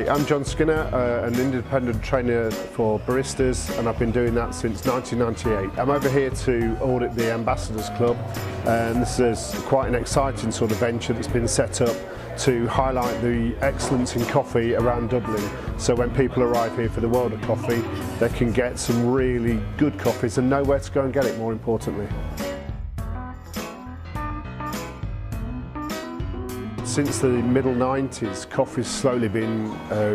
I'm John Skinner, an independent trainer for baristas, and I've been doing that since 1998. I'm over here to audit the Ambassadors Club, and this is quite an exciting sort of venture that's been set up to highlight the excellence in coffee around Dublin. So when people arrive here for the world of coffee, they can get some really good coffees and know where to go and get it, more importantly. Since the middle 90s, coffee's slowly been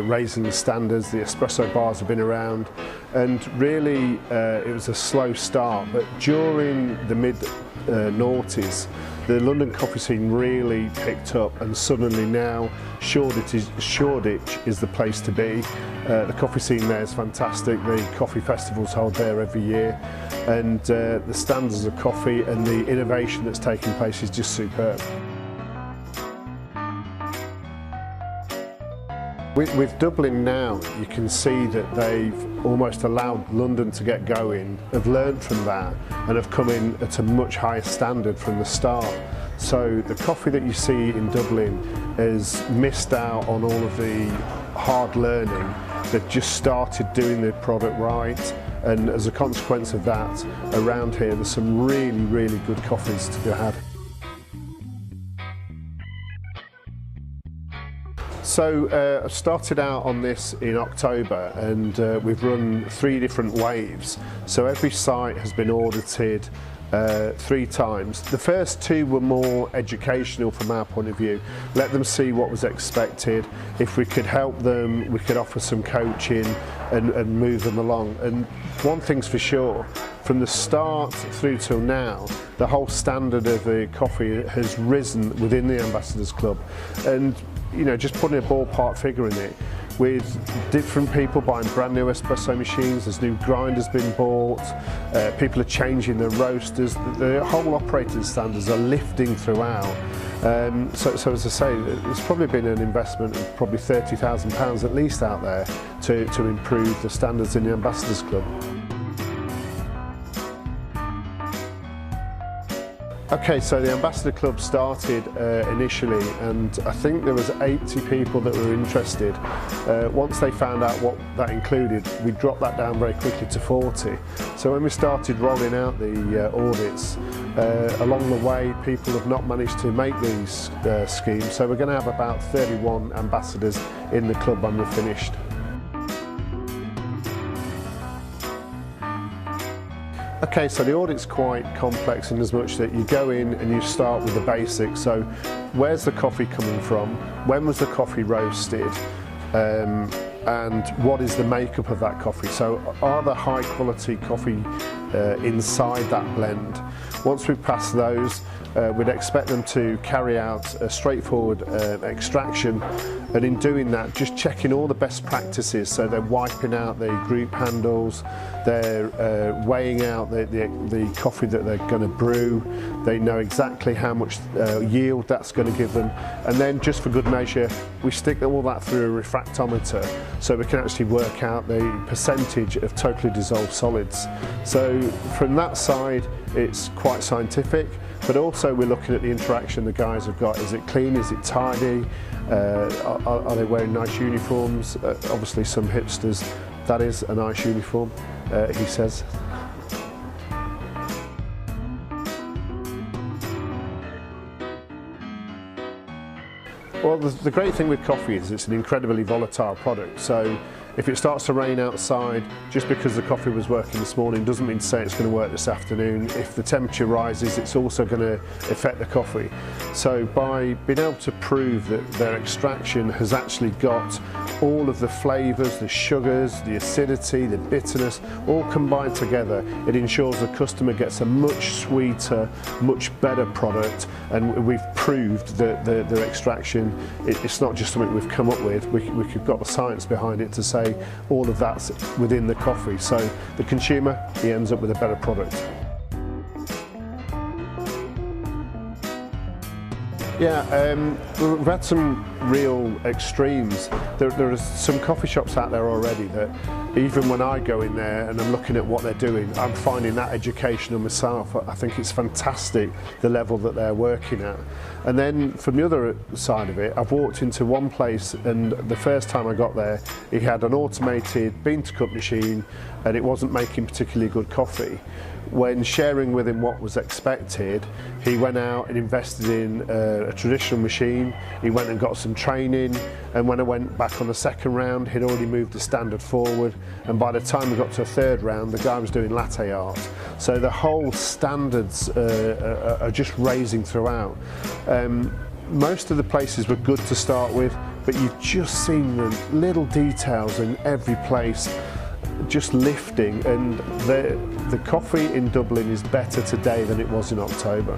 raising the standards. The espresso bars have been around, and really it was a slow start, but during the mid-noughties the London coffee scene really picked up, and suddenly now Shoreditch is the place to be. The coffee scene there is fantastic. The coffee festivals hold there every year, and the standards of coffee and the innovation that's taking place is just superb. With Dublin now, you can see that they've almost allowed London to get going, have learned from that, and have come in at a much higher standard from the start. So the coffee that you see in Dublin has missed out on all of the hard learning. They've just started doing the product right, and as a consequence of that, around here there's some really, really good coffees to be had. So I started out on this in October, and we've run 3 different waves. So every site has been audited 3 times. The first 2 were more educational from our point of view. Let them see what was expected. If we could help them, we could offer some coaching and move them along. And one thing's for sure, from the start through till now, the whole standard of the coffee has risen within the Ambassadors Club. And you know, just putting a ballpark figure in it, with different people buying brand new espresso machines, there's new grinders being bought, people are changing their roasters, the whole operating standards are lifting throughout. So as I say, there's probably been an investment of probably £30,000 at least out there to improve the standards in the Ambassadors Club. Okay, so the Ambassador Club started initially, and I think there was 80 people that were interested. Once they found out what that included, we dropped that down very quickly to 40. So when we started rolling out the audits, along the way people have not managed to make these schemes, so we're going to have about 31 ambassadors in the club when we're finished. Okay, so the audit's quite complex in as much that you go in and you start with the basics. So where's the coffee coming from? When was the coffee roasted? And what is the makeup of that coffee? So are there high quality coffee inside that blend? Once we've passed those, we'd expect them to carry out a straightforward extraction, and in doing that, just checking all the best practices. So they're wiping out the group handles, they're weighing out the coffee that they're going to brew, they know exactly how much yield that's going to give them, and then just for good measure, we stick all that through a refractometer so we can actually work out the percentage of totally dissolved solids. So from that side, it's quite scientific, but also we're looking at the interaction the guys have got. Is it clean? Is it tidy? Are they wearing nice uniforms? Obviously some hipsters, that is a nice uniform, he says. Well, the great thing with coffee is it's an incredibly volatile product. So if it starts to rain outside, just because the coffee was working this morning doesn't mean to say it's going to work this afternoon. If the temperature rises, it's also going to affect the coffee. So by being able to prove that their extraction has actually got all of the flavours, the sugars, the acidity, the bitterness, all combined together, it ensures the customer gets a much sweeter, much better product. And we've proved that their extraction, it's not just something we've come up with, we've got the science behind it to say all of that's within the coffee. So the consumer, he ends up with a better product. Yeah, we've had some real extremes. There are some coffee shops out there already that even when I go in there and I'm looking at what they're doing, I'm finding that educational myself. I think it's fantastic the level that they're working at. And then from the other side of it, I've walked into one place and the first time I got there, he had an automated bean-to-cup machine and it wasn't making particularly good coffee. When sharing with him what was expected, he went out and invested in a traditional machine. He went and got some training, and when I went back on the second round, he'd already moved the standard forward, and by the time we got to a third round, the guy was doing latte art. So the whole standards are just raising throughout. Most of the places were good to start with, but you've just seen the little details in every place just lifting, and the coffee in Dublin is better today than it was in October.